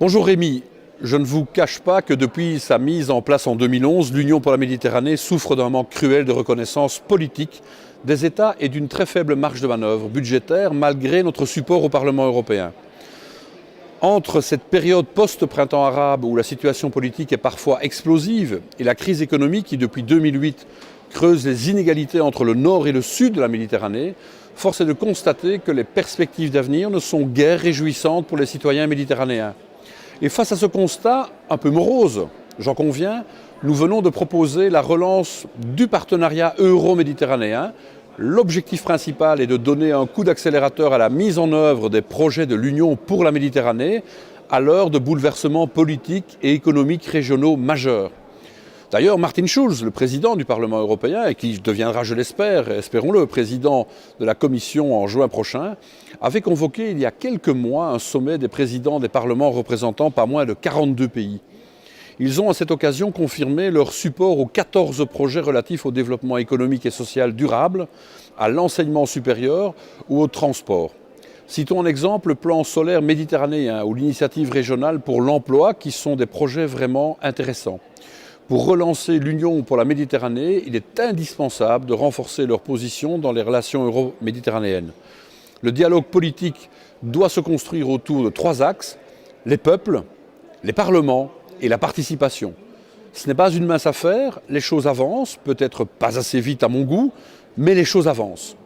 Bonjour Rémi, je ne vous cache pas que depuis sa mise en place en 2011, l'Union pour la Méditerranée souffre d'un manque cruel de reconnaissance politique des États et d'une très faible marge de manœuvre budgétaire malgré notre support au Parlement européen. Entre cette période post-printemps arabe où la situation politique est parfois explosive et la crise économique qui depuis 2008 creuse les inégalités entre le nord et le sud de la Méditerranée, force est de constater que les perspectives d'avenir ne sont guère réjouissantes pour les citoyens méditerranéens. Et face à ce constat, un peu morose, j'en conviens, nous venons de proposer la relance du partenariat euro-méditerranéen. L'objectif principal est de donner un coup d'accélérateur à la mise en œuvre des projets de l'Union pour la Méditerranée à l'heure de bouleversements politiques et économiques régionaux majeurs. D'ailleurs, Martin Schulz, le président du Parlement européen, et qui deviendra, je l'espère, espérons-le, président de la Commission en juin prochain, avait convoqué il y a quelques mois un sommet des présidents des parlements représentant pas moins de 42 pays. Ils ont à cette occasion confirmé leur support aux 14 projets relatifs au développement économique et social durable, à l'enseignement supérieur ou au transport. Citons en exemple le plan solaire méditerranéen ou l'initiative régionale pour l'emploi qui sont des projets vraiment intéressants. Pour relancer l'Union pour la Méditerranée, il est indispensable de renforcer leur position dans les relations euro-méditerranéennes. Le dialogue politique doit se construire autour de 3 axes, les peuples, les parlements et la participation. Ce n'est pas une mince affaire, les choses avancent, peut-être pas assez vite à mon goût, mais les choses avancent.